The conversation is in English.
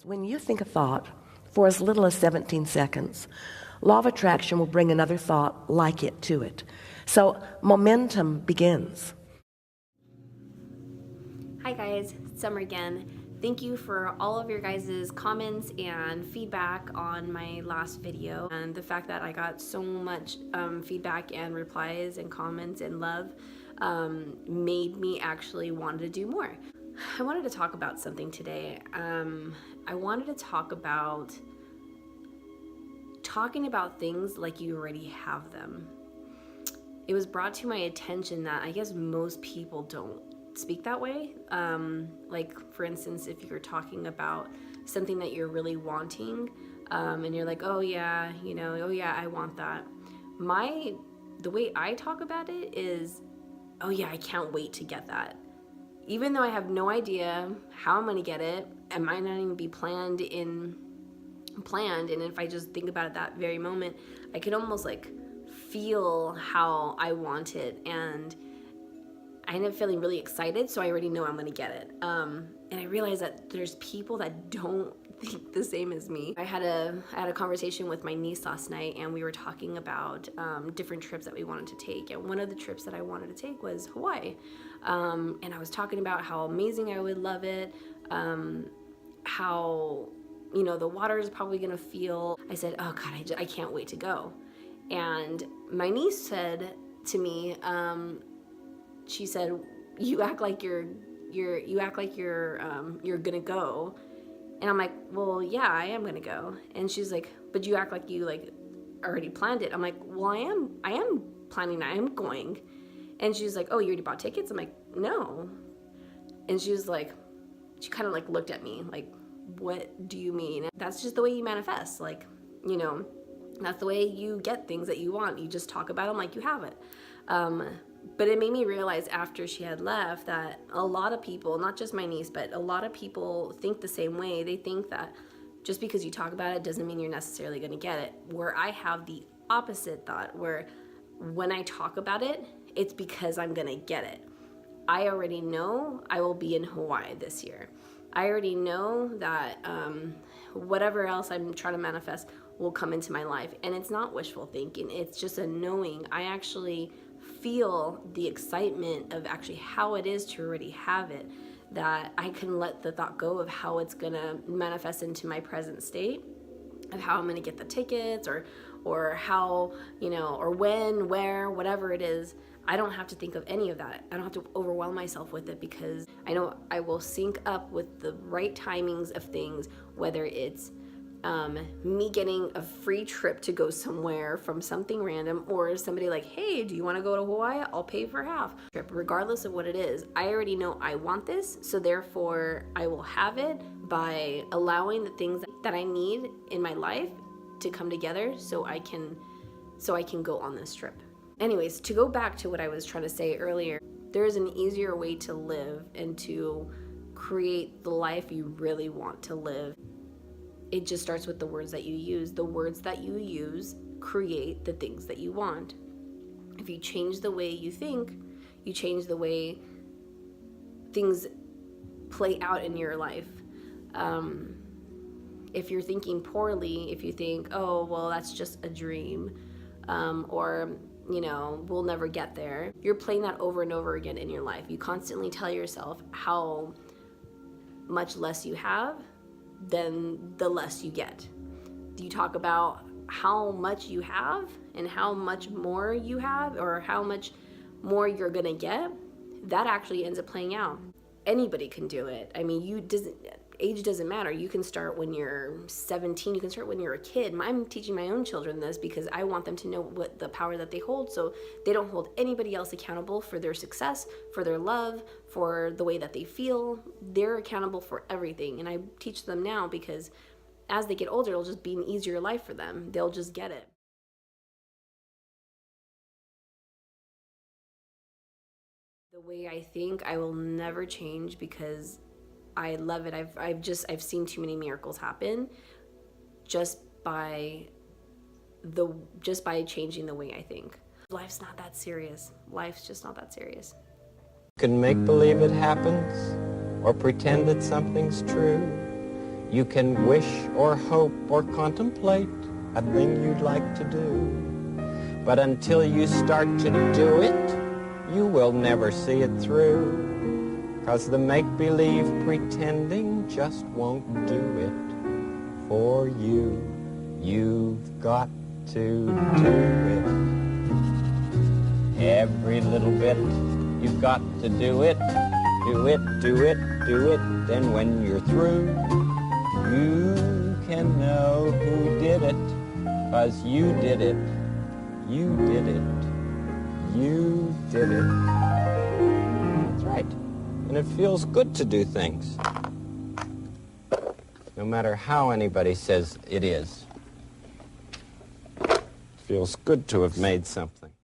When you think a thought for as little as 17 seconds, law of attraction will bring another thought like it to it. So momentum begins. Hi guys, it's Summer again. Thank you for all of your guys' comments and feedback on my last video, and the fact that I got so much feedback and replies and comments and love made me actually want to do more. I wanted to talk about something today. I wanted to talk about talking about things like you already have them. It was brought to my attention that I guess most people don't speak that way. Like for instance, if you're talking about something that you're really wanting, and you're like, oh yeah, oh yeah, I want that. The way I talk about it is, oh yeah, I can't wait to get that. Even though I have no idea how I'm gonna get it, it might not even be planned, and if I just think about it that very moment, I can almost like feel how I want it, and I end up feeling really excited, so I already know I'm gonna get it. And I realize that there's people that don't think the same as me. I had a conversation with my niece last night, and we were talking about different trips that we wanted to take, and one of the trips that I wanted to take was Hawaii. And I was talking about how amazing I would love it, how the water is probably gonna feel. I said, oh God, I can't wait to go. And my niece said to me, she said, you act like you're gonna go. And I'm like, well, yeah, I am gonna go. And she's like, but you act like you already planned it. I'm like, well, I am planning, I am going. And she's like, oh, you already bought tickets? I'm like, no. And she was like, she kind of looked at me like, what do you mean? That's just the way you manifest. That's the way you get things that you want. You just talk about them like you have it. But it made me realize after she had left that a lot of people, not just my niece, but a lot of people think the same way. They think that just because you talk about it doesn't mean you're necessarily going to get it. Where I have the opposite thought, where when I talk about it, it's because I'm going to get it. I already know I will be in Hawaii this year. I already know that whatever else I'm trying to manifest will come into my life. And it's not wishful thinking. It's just a knowing. I actually feel the excitement of actually how it is to already have it, that I can let the thought go of how it's gonna manifest into my present state, of how I'm gonna get the tickets, or how, or when, where, whatever it is. I don't have to think of any of that. I don't have to overwhelm myself with it, because I know I will sync up with the right timings of things, whether it's me getting a free trip to go somewhere from something random, or somebody like, hey, do you want to go to Hawaii? I'll pay for half. Regardless of what it is, I already know I want this, so therefore I will have it by allowing the things that I need in my life to come together so I can go on this trip. Anyways, to go back to what I was trying to say earlier, there is an easier way to live and to create the life you really want to live. It just starts with the words that you use. The words that you use create the things that you want. If you change the way you think, you change the way things play out in your life. If you're thinking poorly, if you think, oh, well, that's just a dream, or we'll never get there, you're playing that over and over again in your life. You constantly tell yourself how much less you have, then the less you get. You talk about how much you have and how much more you have, or how much more you're gonna get. That actually ends up playing out. Anybody can do it. I mean, age doesn't matter. You can start when you're 17. You can start when you're a kid. I'm teaching my own children this because I want them to know what the power that they hold, so they don't hold anybody else accountable for their success, for their love, for the way that they feel. They're accountable for everything. And I teach them now because as they get older, it'll just be an easier life for them. They'll just get it. The way I think, I will never change, because I love it. I've seen too many miracles happen just by changing the way I think. Life's not that serious. Life's just not that serious. You can make believe it happens or pretend that something's true. You can wish or hope or contemplate a thing you'd like to do. But until you start to do it, you will never see it through. 'Cause the make-believe pretending just won't do it for you. You've got to do it. Every little bit, you've got to do it. Do it, do it, do it. Then when you're through, you can know who did it. 'Cause you did it. You did it. You did it. That's right. And it feels good to do things. No matter how anybody says it is. It feels good to have made something.